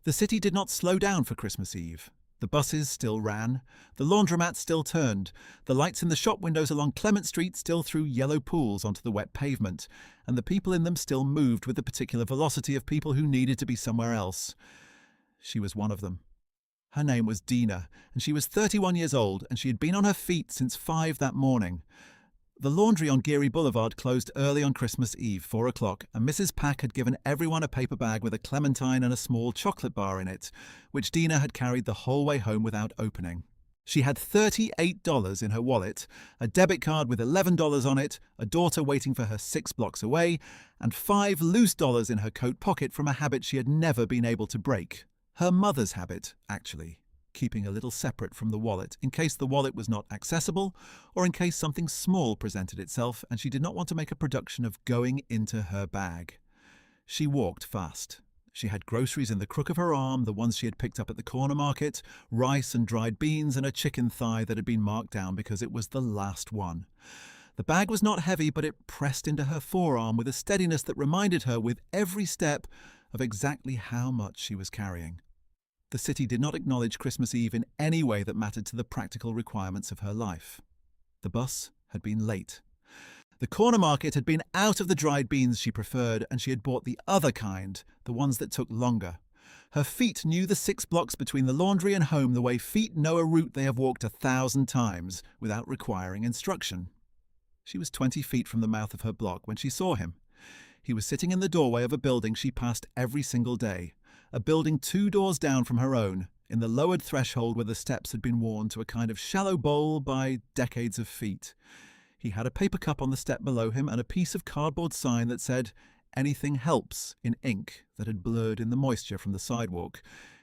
The city did not slow down for Christmas Eve. The buses still ran, the laundromat still turned, the lights in the shop windows along Clement Street still threw yellow pools onto the wet pavement, and the people in them still moved with the particular velocity of people who needed to be somewhere else. She was one of them. Her name was Dina, and she was 31 years old, and she had been on her feet since 5 that morning. The laundry on Geary Boulevard closed early on Christmas Eve, 4 o'clock, and Mrs. Pack had given everyone a paper bag with a clementine and a small chocolate bar in it, which Dina had carried the whole way home without opening. She had $38 in her wallet, a debit card with $11 on it, a daughter waiting for her 6 blocks away, and 5 loose dollars in her coat pocket from a habit she had never been able to break. Her mother's habit, actually. Keeping a little separate from the wallet in case the wallet was not accessible or in case something small presented itself and she did not want to make a production of going into her bag. She walked fast. She had groceries in the crook of her arm, the ones she had picked up at the corner market, rice and dried beans and a chicken thigh that had been marked down because it was the last one. The bag was not heavy, but it pressed into her forearm with a steadiness that reminded her with every step of exactly how much she was carrying. The city did not acknowledge Christmas Eve in any way that mattered to the practical requirements of her life. The bus had been late. The corner market had been out of the dried beans she preferred, and she had bought the other kind, the ones that took longer. Her feet knew the 6 blocks between the laundry and home the way feet know a route they have walked 1,000 times without requiring instruction. She was 20 feet from the mouth of her block when she saw him. He was sitting in the doorway of a building she passed every single day. A building 2 doors down from her own, in the lowered threshold where the steps had been worn to a kind of shallow bowl by decades of feet. He had a paper cup on the step below him and a piece of cardboard sign that said, "Anything helps," in ink that had blurred in the moisture from the sidewalk.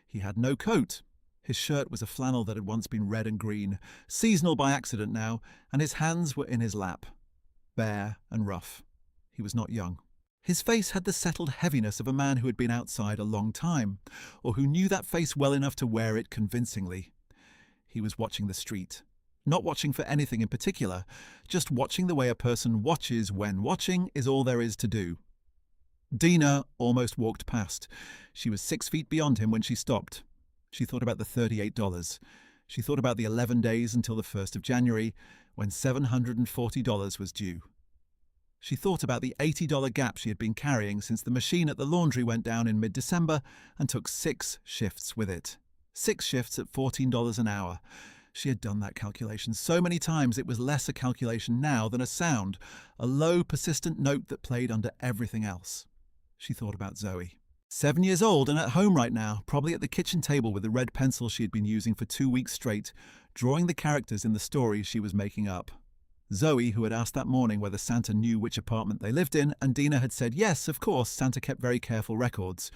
He had no coat. His shirt was a flannel that had once been red and green, seasonal by accident now, and his hands were in his lap, bare and rough. He was not young. His face had the settled heaviness of a man who had been outside a long time, or who knew that face well enough to wear it convincingly. He was watching the street. Not watching for anything in particular, just watching the way a person watches when watching is all there is to do. Dina almost walked past. She was 6 feet beyond him when she stopped. She thought about the $38. She thought about the 11 days until the 1st of January, when $740 was due. She thought about the $80 gap she had been carrying since the machine at the laundry went down in mid-December and took 6 shifts with it. 6 shifts at $14 an hour. She had done that calculation so many times it was less a calculation now than a sound, a low, persistent note that played under everything else. She thought about Zoe. 7 years old and at home right now, probably at the kitchen table with the red pencil she had been using for 2 weeks straight, drawing the characters in the stories she was making up. Zoe, who had asked that morning whether Santa knew which apartment they lived in, and Dina had said yes, of course, Santa kept very careful records.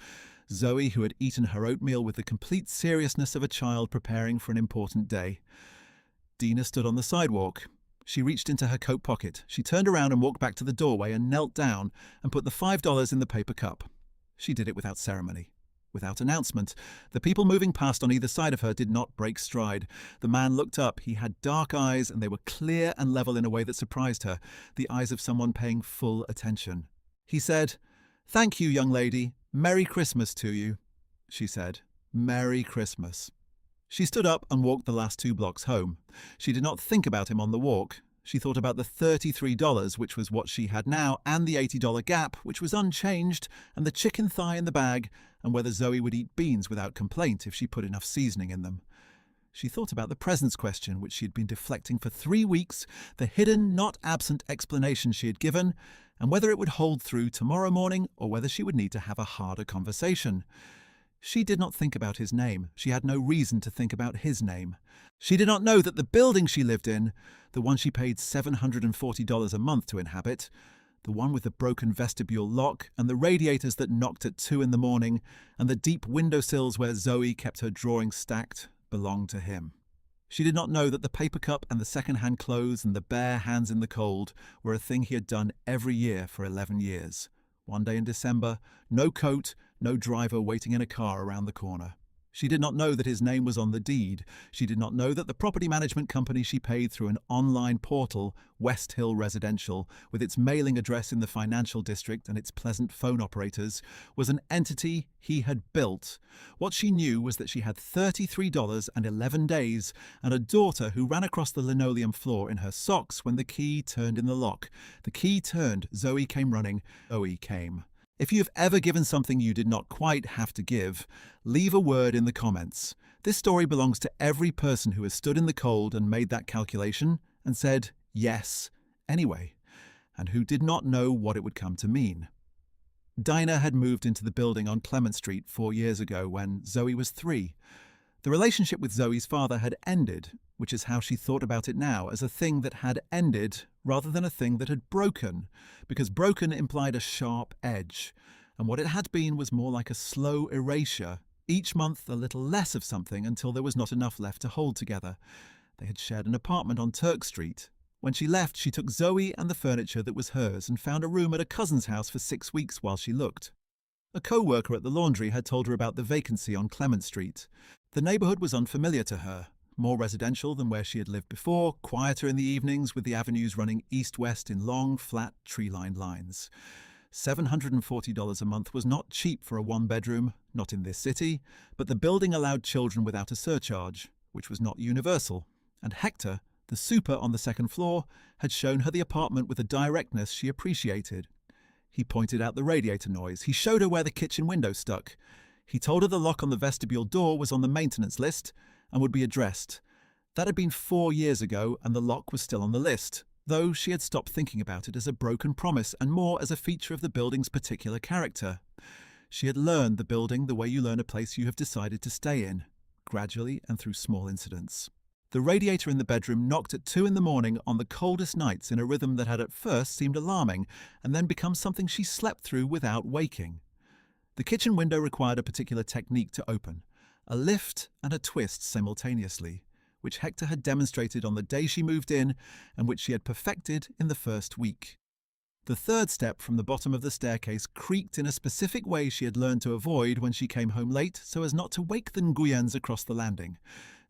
Zoe, who had eaten her oatmeal with the complete seriousness of a child preparing for an important day. Dina stood on the sidewalk. She reached into her coat pocket. She turned around and walked back to the doorway and knelt down and put the $5 in the paper cup. She did it without ceremony. Without announcement. The people moving past on either side of her did not break stride. The man looked up. He had dark eyes, and they were clear and level in a way that surprised her, the eyes of someone paying full attention. He said, "Thank you, young lady. Merry Christmas to you," she said. Merry Christmas. She stood up and walked the last 2 blocks home. She did not think about him on the walk. She thought about the $33, which was what she had now, and the $80 gap, which was unchanged, and the chicken thigh in the bag, and whether Zoe would eat beans without complaint if she put enough seasoning in them. She thought about the presents question, which she had been deflecting for 3 weeks, the hidden, not absent explanation she had given, and whether it would hold through tomorrow morning or whether she would need to have a harder conversation. She did not think about his name. She had no reason to think about his name. She did not know that the building she lived in, the one she paid $740 a month to inhabit, the one with the broken vestibule lock and the radiators that knocked at 2 in the morning, and the deep windowsills where Zoe kept her drawings stacked, belonged to him. She did not know that the paper cup and the second-hand clothes and the bare hands in the cold were a thing he had done every year for 11 years. One day in December, no coat, no driver waiting in a car around the corner. She did not know that his name was on the deed. She did not know that the property management company she paid through an online portal, West Hill Residential, with its mailing address in the financial district and its pleasant phone operators, was an entity he had built. What she knew was that she had $33 and 11 days and a daughter who ran across the linoleum floor in her socks when the key turned in the lock. The key turned. Zoe came running. Zoe came. If you've ever given something you did not quite have to give, leave a word in the comments. This story belongs to every person who has stood in the cold and made that calculation and said yes anyway, and who did not know what it would come to mean. Dinah had moved into the building on Clement Street 4 years ago when Zoe was 3. The relationship with Zoe's father had ended, which is how she thought about it now, as a thing that had ended rather than a thing that had broken, because broken implied a sharp edge, and what it had been was more like a slow erasure, each month a little less of something until there was not enough left to hold together. They had shared an apartment on Turk Street. When she left, she took Zoe and the furniture that was hers and found a room at a cousin's house for 6 weeks while she looked. A co-worker at the laundry had told her about the vacancy on Clement Street. The neighbourhood was unfamiliar to her, more residential than where she had lived before, quieter in the evenings with the avenues running east-west in long, flat, tree-lined lines. $740 a month was not cheap for a one-bedroom, not in this city, but the building allowed children without a surcharge, which was not universal, and Hector, the super on the second floor, had shown her the apartment with a directness she appreciated. He pointed out the radiator noise. He showed her where the kitchen window stuck. He told her the lock on the vestibule door was on the maintenance list and would be addressed. That had been 4 years ago, and the lock was still on the list, though she had stopped thinking about it as a broken promise and more as a feature of the building's particular character. She had learned the building the way you learn a place you have decided to stay in, gradually and through small incidents. The radiator in the bedroom knocked at 2 a.m. on the coldest nights in a rhythm that had at first seemed alarming and then become something she slept through without waking. The kitchen window required a particular technique to open, a lift and a twist simultaneously, which Hector had demonstrated on the day she moved in and which she had perfected in the first week. The third step from the bottom of the staircase creaked in a specific way she had learned to avoid when she came home late so as not to wake the Nguyens across the landing.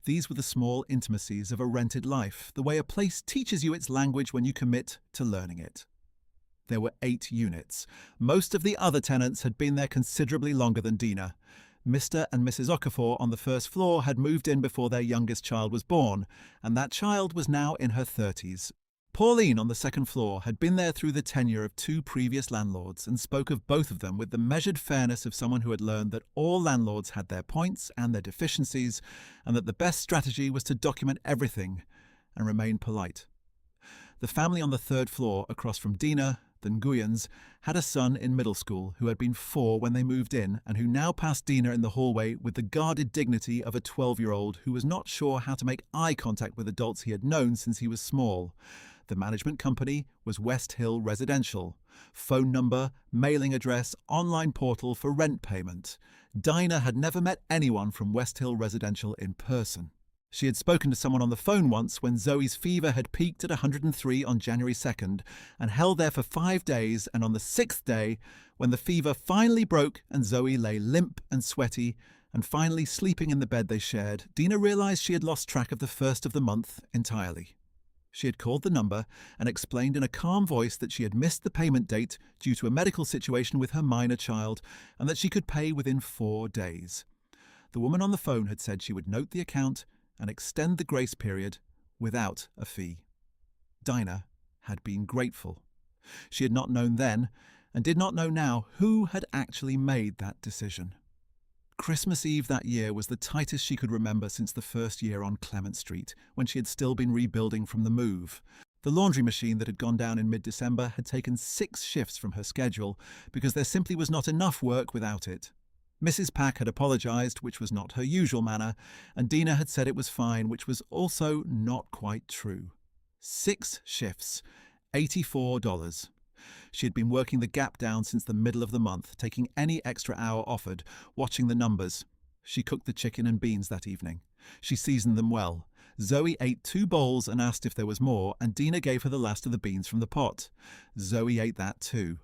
These were the small intimacies of a rented life, the way a place teaches you its language when you commit to learning it. There were 8 units. Most of the other tenants had been there considerably longer than Dinah. Mr. and Mrs. Okafor on the first floor had moved in before their youngest child was born, and that child was now in her 30s. Pauline on the second floor had been there through the tenure of 2 previous landlords and spoke of both of them with the measured fairness of someone who had learned that all landlords had their points and their deficiencies, and that the best strategy was to document everything and remain polite. The family on the 3rd floor, across from Dinah, the Nguyens, had a son in middle school who had been 4 when they moved in and who now passed Dinah in the hallway with the guarded dignity of a 12-year-old who was not sure how to make eye contact with adults he had known since he was small. The management company was West Hill Residential. Phone number, mailing address, online portal for rent payment. Dinah had never met anyone from West Hill Residential in person. She had spoken to someone on the phone once when Zoe's fever had peaked at 103 on January 2nd and held there for 5 days, and on the 6th day, when the fever finally broke and Zoe lay limp and sweaty and finally sleeping in the bed they shared, Dinah realized she had lost track of the first of the month entirely. She had called the number and explained in a calm voice that she had missed the payment date due to a medical situation with her minor child and that she could pay within 4 days. The woman on the phone had said she would note the account and extend the grace period without a fee. Dinah had been grateful. She had not known then, and did not know now, who had actually made that decision. Christmas Eve that year was the tightest she could remember since the first year on Clement Street, when she had still been rebuilding from the move. The laundry machine that had gone down in mid-December had taken 6 shifts from her schedule because there simply was not enough work without it. Mrs. Pack had apologised, which was not her usual manner, and Dinah had said it was fine, which was also not quite true. 6 shifts, $84. She had been working the gap down since the middle of the month, taking any extra hour offered, watching the numbers. She cooked the chicken and beans that evening. She seasoned them well. Zoe ate 2 bowls and asked if there was more, and Dinah gave her the last of the beans from the pot. Zoe ate that too.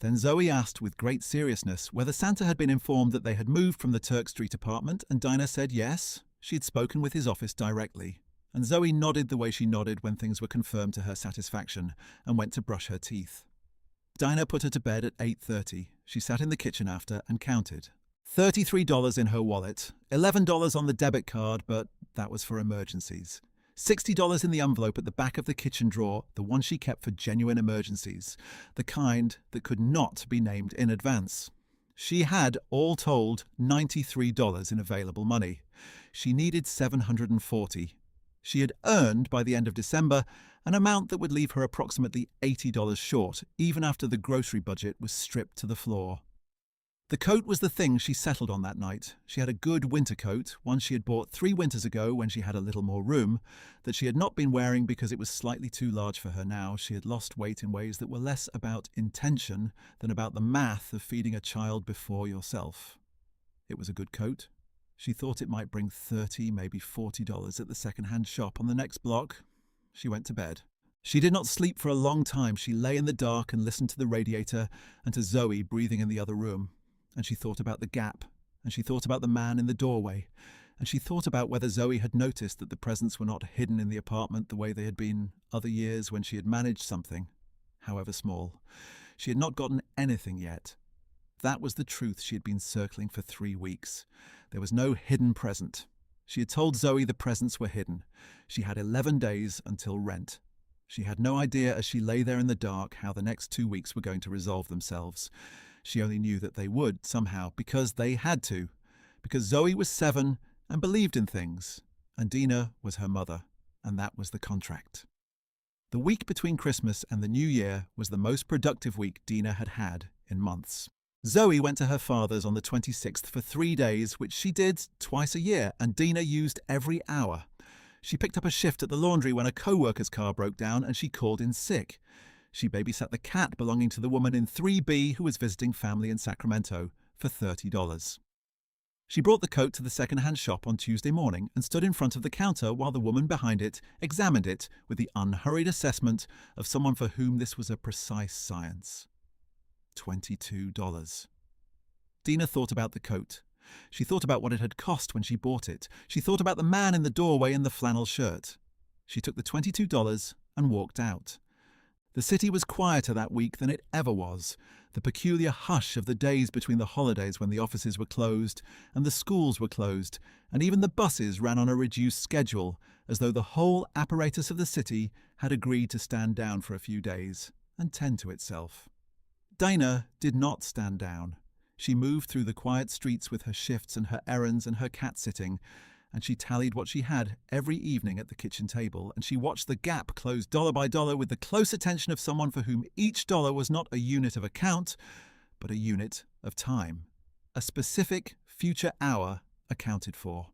Then Zoe asked with great seriousness whether Santa had been informed that they had moved from the Turk Street apartment, and Dinah said yes, she had spoken with his office directly. And Zoe nodded the way she nodded when things were confirmed to her satisfaction, and went to brush her teeth. Dinah put her to bed at 8:30. She sat in the kitchen after and counted. $33 in her wallet, $11 on the debit card, but that was for emergencies. $60 in the envelope at the back of the kitchen drawer, the one she kept for genuine emergencies, the kind that could not be named in advance. She had, all told, $93 in available money. She needed $740. She had earned, by the end of December, an amount that would leave her approximately $80 short, even after the grocery budget was stripped to the floor. The coat was the thing she settled on that night. She had a good winter coat, one she had bought 3 winters ago when she had a little more room, that she had not been wearing because it was slightly too large for her now. She had lost weight in ways that were less about intention than about the math of feeding a child before yourself. It was a good coat. She thought it might bring $30, maybe $40 at the second-hand shop on the next block. She went to bed. She did not sleep for a long time. She lay in the dark and listened to the radiator and to Zoe breathing in the other room. And she thought about the gap, and she thought about the man in the doorway, and she thought about whether Zoe had noticed that the presents were not hidden in the apartment the way they had been other years when she had managed something, however small. She had not gotten anything yet. That was the truth she had been circling for 3 weeks. There was no hidden present. She had told Zoe the presents were hidden. She had 11 days until rent. She had no idea as she lay there in the dark how the next 2 weeks were going to resolve themselves. She only knew that they would, somehow, because they had to. Because Zoe was 7 and believed in things, and Dinah was her mother, and that was the contract. The week between Christmas and the New Year was the most productive week Dinah had had in months. Zoe went to her father's on the 26th for 3 days, which she did twice a year, and Dinah used every hour. She picked up a shift at the laundry when a co-worker's car broke down and she called in sick. She babysat the cat belonging to the woman in 3B who was visiting family in Sacramento for $30. She brought the coat to the second-hand shop on Tuesday morning and stood in front of the counter while the woman behind it examined it with the unhurried assessment of someone for whom this was a precise science. $22. Dinah thought about the coat. She thought about what it had cost when she bought it. She thought about the man in the doorway in the flannel shirt. She took the $22 and walked out. The city was quieter that week than it ever was. The peculiar hush of the days between the holidays when the offices were closed and the schools were closed, and even the buses ran on a reduced schedule, as though the whole apparatus of the city had agreed to stand down for a few days and tend to itself. Dinah did not stand down. She moved through the quiet streets with her shifts and her errands and her cat-sitting, and she tallied what she had every evening at the kitchen table, and she watched the gap close dollar by dollar with the close attention of someone for whom each dollar was not a unit of account, but a unit of time, a specific future hour accounted for.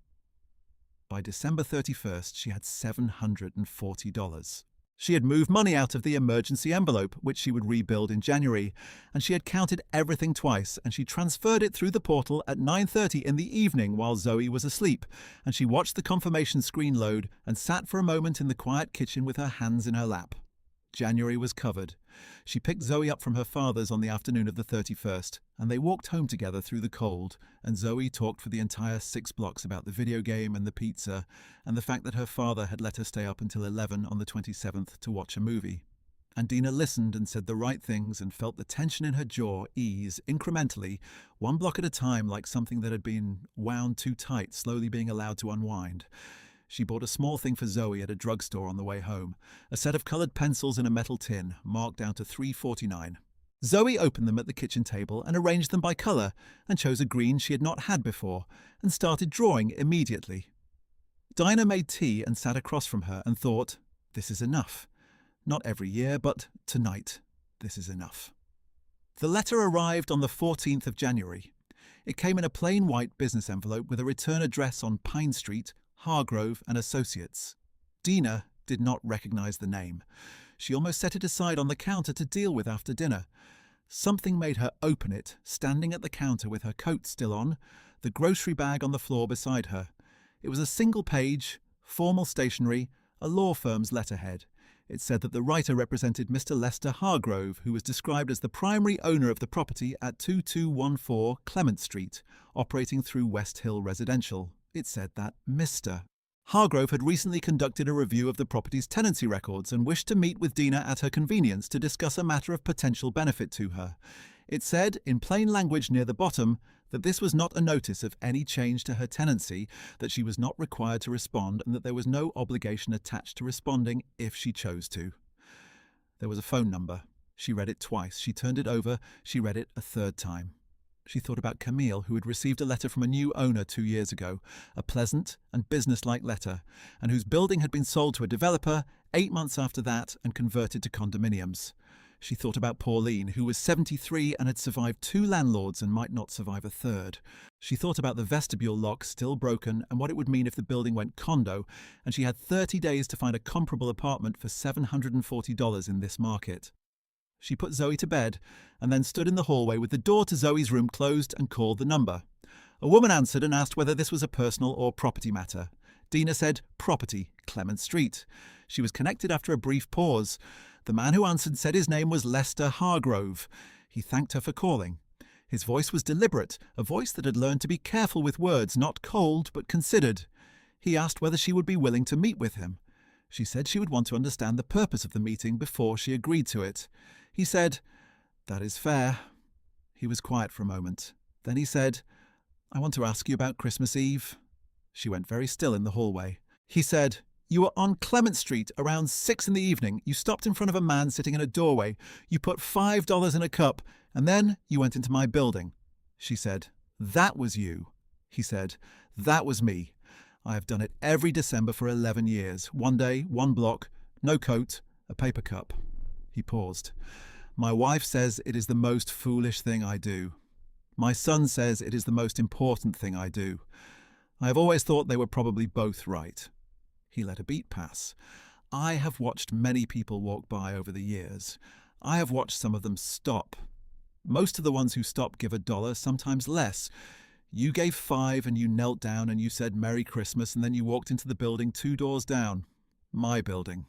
By December 31st, she had $740. She had moved money out of the emergency envelope, which she would rebuild in January, and she had counted everything twice, and she transferred it through the portal at 9:30 in the evening while Zoe was asleep, and she watched the confirmation screen load and sat for a moment in the quiet kitchen with her hands in her lap. January was covered. She picked Zoe up from her father's on the afternoon of the 31st, and they walked home together through the cold, and Zoe talked for the entire 6 blocks about the video game and the pizza, and the fact that her father had let her stay up until 11 on the 27th to watch a movie. And Dinah listened and said the right things and felt the tension in her jaw ease incrementally, 1 block at a time, like something that had been wound too tight, slowly being allowed to unwind. She bought a small thing for Zoe at a drugstore on the way home, a set of coloured pencils in a metal tin, marked down to $3.49. Zoe opened them at the kitchen table and arranged them by colour, and chose a green she had not had before, and started drawing immediately. Dinah made tea and sat across from her and thought, this is enough. Not every year, but tonight, this is enough. The letter arrived on the 14th of January. It came in a plain white business envelope with a return address on Pine Street, Hargrove and Associates. Dinah did not recognise the name. She almost set it aside on the counter to deal with after dinner. Something made her open it, standing at the counter with her coat still on, the grocery bag on the floor beside her. It was a single page, formal stationery, a law firm's letterhead. It said that the writer represented Mr. Lester Hargrove, who was described as the primary owner of the property at 2214 Clement Street, operating through West Hill Residential. It said that Mr. Hargrove had recently conducted a review of the property's tenancy records and wished to meet with Dina at her convenience to discuss a matter of potential benefit to her. It said, in plain language near the bottom, that this was not a notice of any change to her tenancy, that she was not required to respond, and that there was no obligation attached to responding if she chose to. There was a phone number. She read it twice. She turned it over. She read it a third time. She thought about Camille, who had received a letter from a new owner 2 years ago, a pleasant and business-like letter, and whose building had been sold to a developer 8 months after that and converted to condominiums. She thought about Pauline, who was 73 and had survived 2 landlords and might not survive a third. She thought about the vestibule lock still broken and what it would mean if the building went condo, and she had 30 days to find a comparable apartment for $740 in this market. She put Zoe to bed and then stood in the hallway with the door to Zoe's room closed and called the number. A woman answered and asked whether this was a personal or property matter. Dina said, property, Clement Street. She was connected after a brief pause. The man who answered said his name was Lester Hargrove. He thanked her for calling. His voice was deliberate, a voice that had learned to be careful with words, not cold but considered. He asked whether she would be willing to meet with him. She said she would want to understand the purpose of the meeting before she agreed to it. He said, "That is fair." He was quiet for a moment. Then he said, "I want to ask you about Christmas Eve." She went very still in the hallway. He said, "You were on Clement Street around 6 in the evening. You stopped in front of a man sitting in a doorway. You put $5 in a cup, and then you went into my building." She said, "That was you." He said, "That was me. I have done it every December for 11 years. 1 day, 1 block, no coat, a paper cup." He paused. "My wife says it is the most foolish thing I do. My son says it is the most important thing I do. I have always thought they were probably both right." He let a beat pass. "I have watched many people walk by over the years. I have watched some of them stop. Most of the ones who stop give $1, sometimes less. You gave 5 and you knelt down and you said Merry Christmas, and then you walked into the building 2 doors down. My building."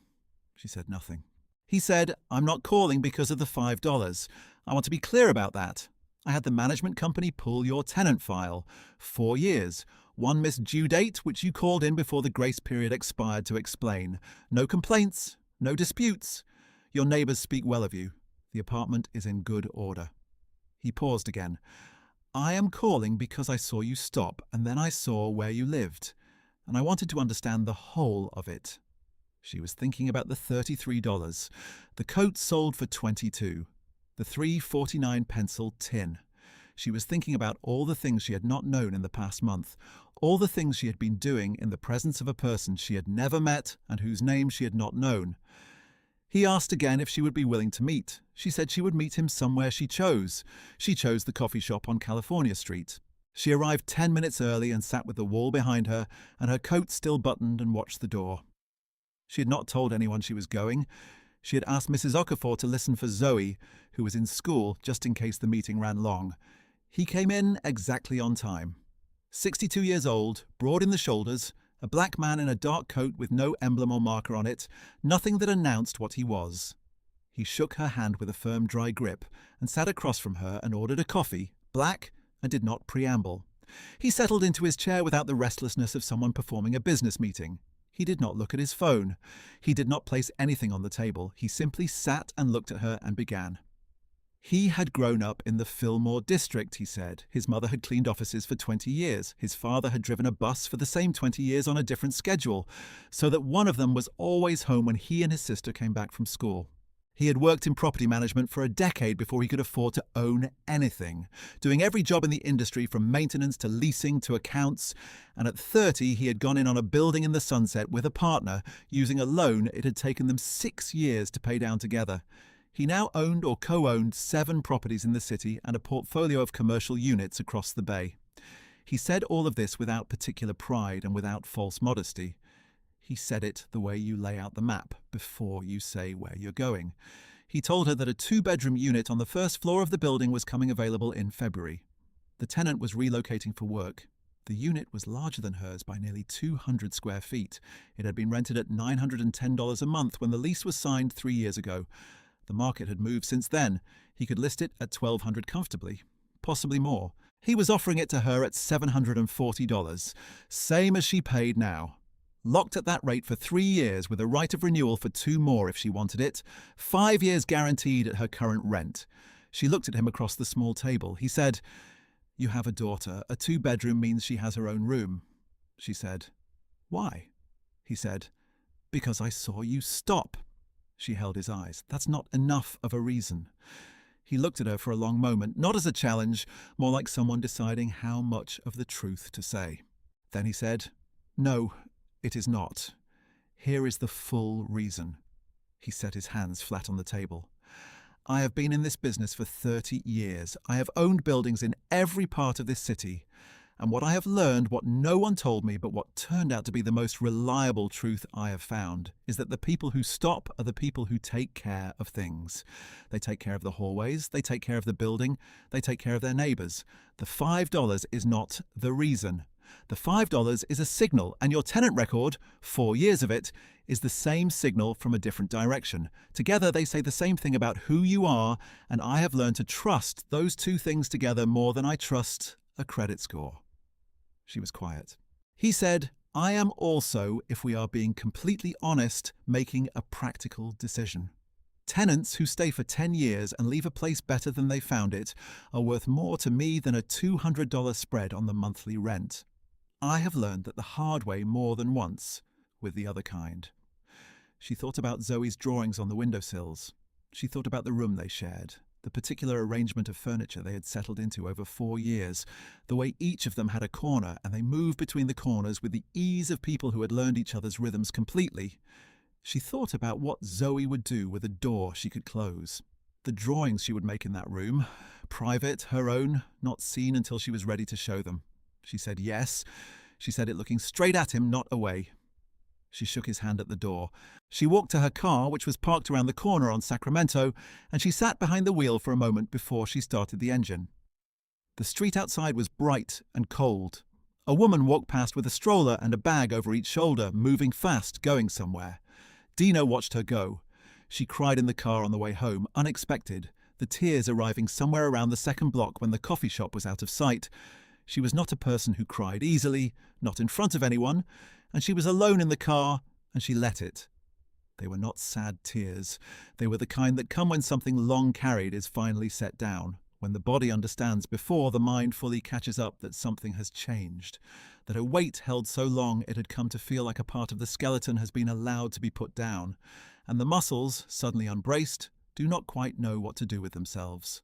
She said nothing. He said, "I'm not calling because of the $5. I want to be clear about that. I had the management company pull your tenant file. 4 years. 1 missed due date, which you called in before the grace period expired to explain. No complaints, no disputes. Your neighbours speak well of you. The apartment is in good order." He paused again. "I am calling because I saw you stop, and then I saw where you lived, and I wanted to understand the whole of it." She was thinking about the $33. The coat sold for $22. The $3.49 pencil tin. She was thinking about all the things she had not known in the past month, all the things she had been doing in the presence of a person she had never met and whose name she had not known. He asked again if she would be willing to meet. She said she would meet him somewhere she chose. She chose the coffee shop on California Street. She arrived 10 minutes early and sat with the wall behind her and her coat still buttoned and watched the door. She had not told anyone she was going. She had asked Mrs. Okafor to listen for Zoe, who was in school, just in case the meeting ran long. He came in exactly on time. 62 years old, broad in the shoulders, a black man in a dark coat with no emblem or marker on it, nothing that announced what he was. He shook her hand with a firm, dry grip and sat across from her and ordered a coffee, black, and did not preamble. He settled into his chair without the restlessness of someone performing a business meeting. He did not look at his phone. He did not place anything on the table. He simply sat and looked at her and began. He had grown up in the Fillmore district, he said. His mother had cleaned offices for 20 years. His father had driven a bus for the same 20 years on a different schedule, so that one of them was always home when he and his sister came back from school. He had worked in property management for a decade before he could afford to own anything, doing every job in the industry from maintenance to leasing to accounts, and at 30 he had gone in on a building in the Sunset with a partner, using a loan it had taken them 6 years to pay down together. He now owned or co-owned 7 properties in the city and a portfolio of commercial units across the bay. He said all of this without particular pride and without false modesty. He said it the way you lay out the map before you say where you're going. He told her that a 2-bedroom unit on the first floor of the building was coming available in February. The tenant was relocating for work. The unit was larger than hers by nearly 200 square feet. It had been rented at $910 a month when the lease was signed 3 years ago. The market had moved since then. He could list it at $1,200 comfortably, possibly more. He was offering it to her at $740, same as she paid now. Locked at that rate for 3 years with a right of renewal for 2 more if she wanted it. 5 years guaranteed at her current rent. She looked at him across the small table. He said, "You have a daughter. A 2-bedroom means she has her own room." She said, "Why?" He said, "Because I saw you stop." She held his eyes. "That's not enough of a reason." He looked at her for a long moment, not as a challenge, more like someone deciding how much of the truth to say. Then he said, "No, it is not. Here is the full reason." He set his hands flat on the table. "I have been in this business for 30 years. I have owned buildings in every part of this city. And what I have learned, what no one told me, but what turned out to be the most reliable truth I have found, is that the people who stop are the people who take care of things. They take care of the hallways, they take care of the building, they take care of their neighbours. The $5 is not the reason. The $5 is a signal, and your tenant record, 4 years of it, is the same signal from a different direction. Together they say the same thing about who you are, and I have learned to trust those two things together more than I trust a credit score." She was quiet. He said, "I am also, if we are being completely honest, making a practical decision. Tenants who stay for 10 years and leave a place better than they found it are worth more to me than a $200 spread on the monthly rent. I have learned that the hard way more than once with the other kind." She thought about Zoe's drawings on the windowsills. She thought about the room they shared, the particular arrangement of furniture they had settled into over 4 years, the way each of them had a corner and they moved between the corners with the ease of people who had learned each other's rhythms completely. She thought about what Zoe would do with a door she could close, the drawings she would make in that room, private, her own, not seen until she was ready to show them. She said yes. She said it looking straight at him, not away. She shook his hand at the door. She walked to her car, which was parked around the corner on Sacramento, and she sat behind the wheel for a moment before she started the engine. The street outside was bright and cold. A woman walked past with a stroller and a bag over each shoulder, moving fast, going somewhere. Dina watched her go. She cried in the car on the way home, unexpected, the tears arriving somewhere around the second block when the coffee shop was out of sight. She was not a person who cried easily, not in front of anyone, and she was alone in the car, and she let it. They were not sad tears. They were the kind that come when something long carried is finally set down, when the body understands before the mind fully catches up that something has changed, that a weight held so long it had come to feel like a part of the skeleton has been allowed to be put down, and the muscles, suddenly unbraced, do not quite know what to do with themselves.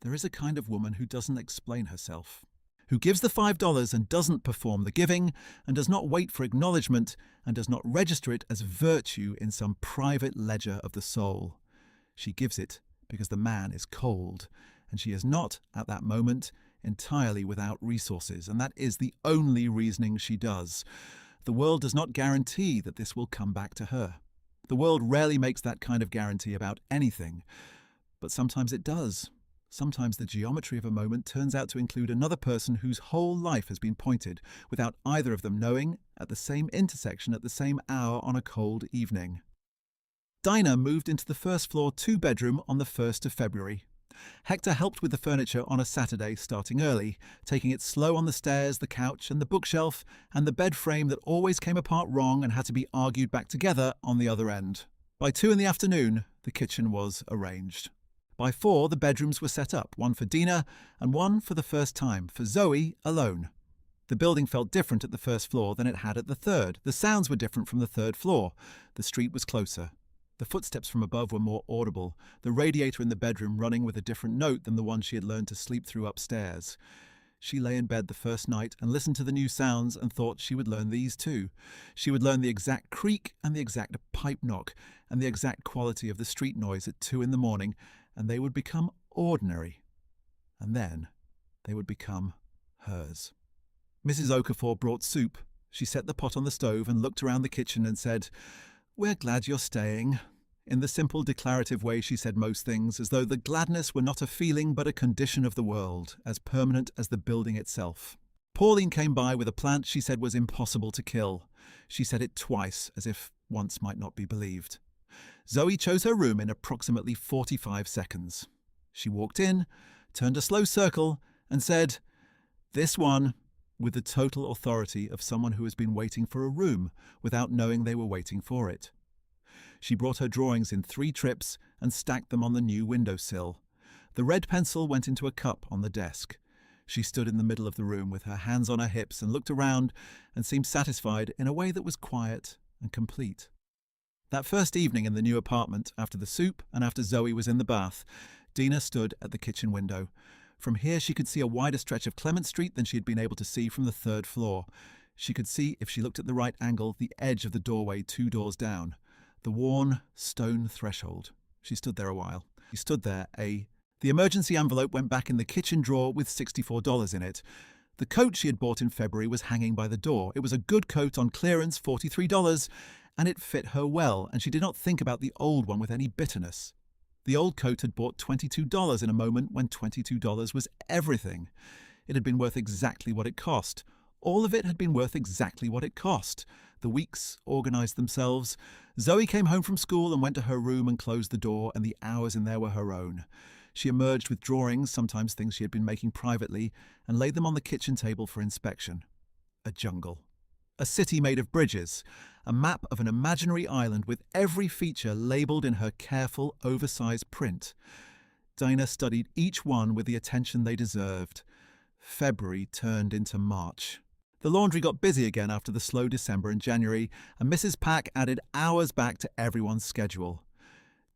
There is a kind of woman who doesn't explain herself, who gives the $5 and doesn't perform the giving, and does not wait for acknowledgement, and does not register it as virtue in some private ledger of the soul. She gives it because the man is cold, and she is not, at that moment, entirely without resources, and that is the only reasoning she does. The world does not guarantee that this will come back to her. The world rarely makes that kind of guarantee about anything, but sometimes it does. Sometimes the geometry of a moment turns out to include another person whose whole life has been pointed, without either of them knowing, at the same intersection at the same hour on a cold evening. Dinah moved into the first-floor 2-bedroom on the 1st of February. Hector helped with the furniture on a Saturday, starting early, taking it slow on the stairs, the couch and the bookshelf, and the bed frame that always came apart wrong and had to be argued back together on the other end. By 2 in the afternoon, the kitchen was arranged. By 4, the bedrooms were set up, one for Dina and one for the first time, for Zoe alone. The building felt different at the first floor than it had at the third. The sounds were different from the third floor. The street was closer. The footsteps from above were more audible, the radiator in the bedroom running with a different note than the one she had learned to sleep through upstairs. She lay in bed the first night and listened to the new sounds and thought she would learn these too. She would learn the exact creak and the exact pipe knock and the exact quality of the street noise at 2 in the morning, and they would become ordinary. And then they would become hers. Mrs. Okafor brought soup. She set the pot on the stove and looked around the kitchen and said, "We're glad you're staying." In the simple declarative way she said most things, as though the gladness were not a feeling but a condition of the world, as permanent as the building itself. Pauline came by with a plant she said was impossible to kill. She said it twice, as if once might not be believed. Zoe chose her room in approximately 45 seconds. She walked in, turned a slow circle, and said, "This one," with the total authority of someone who has been waiting for a room without knowing they were waiting for it. She brought her drawings in 3 trips and stacked them on the new windowsill. The red pencil went into a cup on the desk. She stood in the middle of the room with her hands on her hips and looked around and seemed satisfied in a way that was quiet and complete. That first evening in the new apartment, after the soup and after Zoe was in the bath, Dina stood at the kitchen window. From here she could see a wider stretch of Clement Street than she had been able to see from the 3rd floor. She could see, if she looked at the right angle, the edge of the doorway 2 doors down. The worn stone threshold. She stood there a while. She stood there, The emergency envelope went back in the kitchen drawer with $64 in it. The coat she had bought in February was hanging by the door. It was a good coat on clearance, $43, and it fit her well, and she did not think about the old one with any bitterness. The old coat had bought $22 in a moment when $22 was everything. It had been worth exactly what it cost. All of it had been worth exactly what it cost. The weeks organised themselves. Zoe came home from school and went to her room and closed the door, and the hours in there were her own. She emerged with drawings, sometimes things she had been making privately, and laid them on the kitchen table for inspection. A jungle. A city made of bridges. A map of an imaginary island with every feature labelled in her careful, oversized print. Dina studied each one with the attention they deserved. February turned into March. The laundry got busy again after the slow December and January, and Mrs. Pack added hours back to everyone's schedule.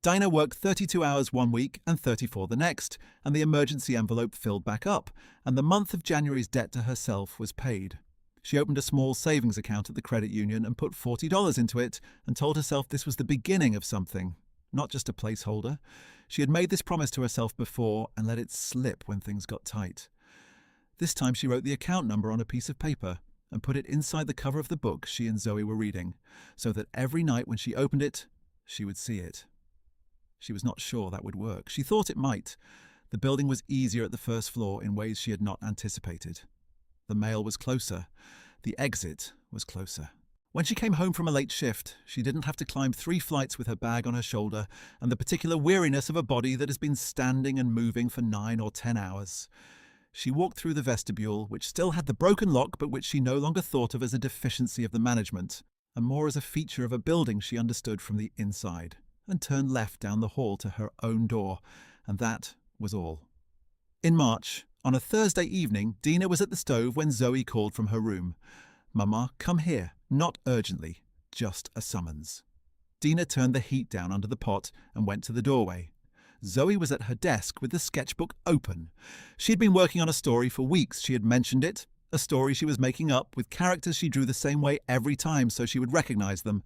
Dina worked 32 hours one week and 34 the next, and the emergency envelope filled back up, and the month of January's debt to herself was paid. She opened a small savings account at the credit union and put $40 into it and told herself this was the beginning of something, not just a placeholder. She had made this promise to herself before and let it slip when things got tight. This time she wrote the account number on a piece of paper and put it inside the cover of the book she and Zoe were reading, so that every night when she opened it, she would see it. She was not sure that would work. She thought it might. The building was easier at the 1st floor in ways she had not anticipated. The mail was closer. The exit was closer. When she came home from a late shift, she didn't have to climb 3 flights with her bag on her shoulder and the particular weariness of a body that has been standing and moving for 9 or 10 hours. She walked through the vestibule, which still had the broken lock but which she no longer thought of as a deficiency of the management, and more as a feature of a building she understood from the inside, and turned left down the hall to her own door, and that was all. In March, on a Thursday evening, Dina was at the stove when Zoe called from her room. "Mama, come here. Not urgently, just a summons." Dina turned the heat down under the pot and went to the doorway. Zoe was at her desk with the sketchbook open. She had been working on a story for weeks. She had mentioned it, a story she was making up with characters she drew the same way every time so she would recognize them.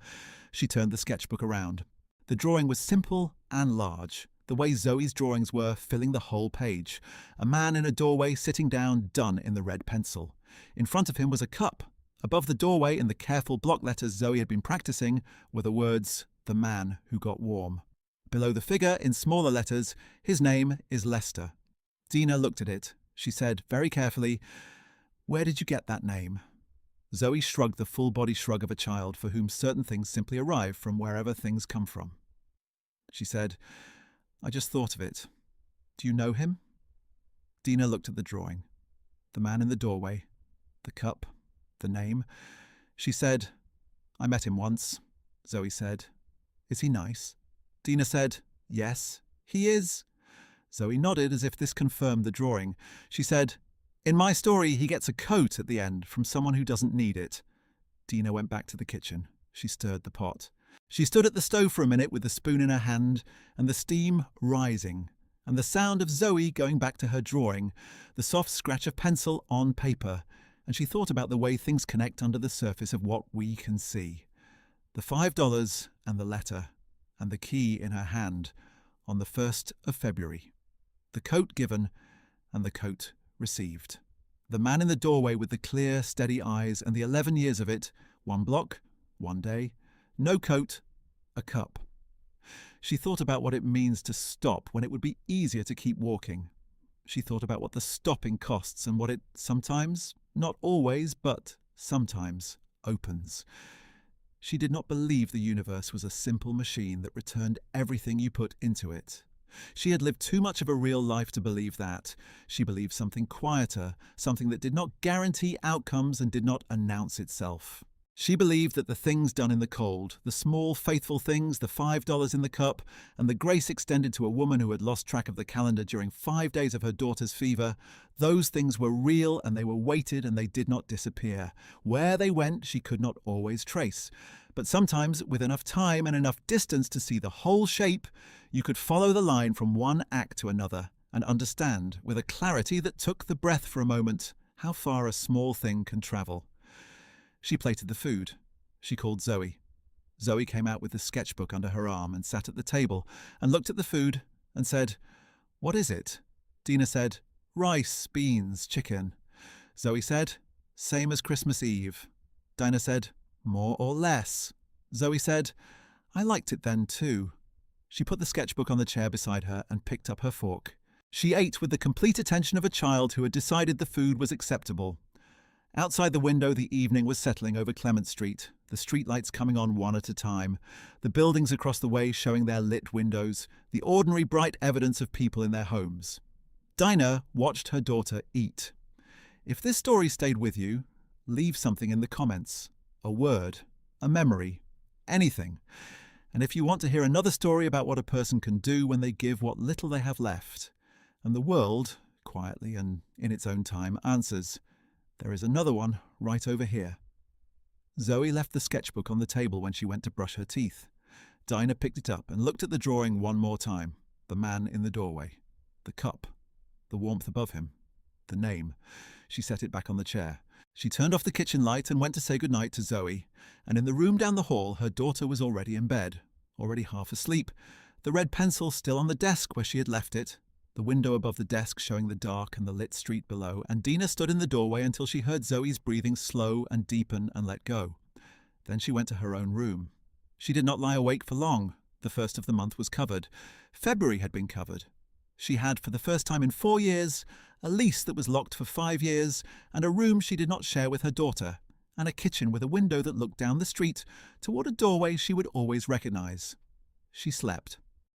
She turned the sketchbook around. The drawing was simple and large, the way Zoe's drawings were, filling the whole page. A man in a doorway sitting down, done in the red pencil. In front of him was a cup. Above the doorway, in the careful block letters Zoe had been practicing, were the words, "The Man Who Got Warm." Below the figure, in smaller letters, "His name is Lester." Dina looked at it. She said, very carefully, "Where did you get that name?" Zoe shrugged the full-body shrug of a child for whom certain things simply arrive from wherever things come from. She said, "I just thought of it. Do you know him?" Dina looked at the drawing. The man in the doorway, the cup, the name. She said, "I met him once." Zoe said, "Is he nice?" Dina said, "Yes, he is." Zoe nodded as if this confirmed the drawing. She said, "In my story, he gets a coat at the end from someone who doesn't need it." Dina went back to the kitchen. She stirred the pot. She stood at the stove for a minute with the spoon in her hand and the steam rising, and the sound of Zoe going back to her drawing, the soft scratch of pencil on paper, and she thought about the way things connect under the surface of what we can see. The $5 and the letter, and the key in her hand, on the 1st of February. The coat given and the coat received. The man in the doorway with the clear, steady eyes and the 11 years of it, 1 block, 1 day, no coat, a cup. She thought about what it means to stop when it would be easier to keep walking. She thought about what the stopping costs and what it sometimes Not always, but sometimes opens. She did not believe the universe was a simple machine that returned everything you put into it. She had lived too much of a real life to believe that. She believed something quieter, something that did not guarantee outcomes and did not announce itself. She believed that the things done in the cold, the small, faithful things, the $5 in the cup, and the grace extended to a woman who had lost track of the calendar during 5 days of her daughter's fever, those things were real and they were weighted and they did not disappear. Where they went, she could not always trace. But sometimes, with enough time and enough distance to see the whole shape, you could follow the line from one act to another and understand, with a clarity that took the breath for a moment, how far a small thing can travel. She plated the food. She called Zoe. Zoe came out with the sketchbook under her arm and sat at the table and looked at the food and said, "What is it?" Dina said, "Rice, beans, chicken." Zoe said, "Same as Christmas Eve." Dinah said, "More or less." Zoe said, "I liked it then too." She put the sketchbook on the chair beside her and picked up her fork. She ate with the complete attention of a child who had decided the food was acceptable. Outside the window, the evening was settling over Clement Street, the streetlights coming on one at a time, the buildings across the way showing their lit windows, the ordinary bright evidence of people in their homes. Dinah watched her daughter eat. If this story stayed with you, leave something in the comments. A word, a memory, anything. And if you want to hear another story about what a person can do when they give what little they have left, and the world, quietly and in its own time, answers, there is another one right over here. Zoe left the sketchbook on the table when she went to brush her teeth. Dinah picked it up and looked at the drawing one more time. The man in the doorway. The cup. The warmth above him. The name. She set it back on the chair. She turned off the kitchen light and went to say goodnight to Zoe, and in the room down the hall her daughter was already in bed, already half asleep, the red pencil still on the desk where she had left it, the window above the desk showing the dark and the lit street below, and Dina stood in the doorway until she heard Zoe's breathing slow and deepen and let go. Then she went to her own room. She did not lie awake for long. The first of the month was covered. February had been covered. She had, for the first time in 4 years, a lease that was locked for 5 years, and a room she did not share with her daughter, and a kitchen with a window that looked down the street toward a doorway she would always recognize. She slept.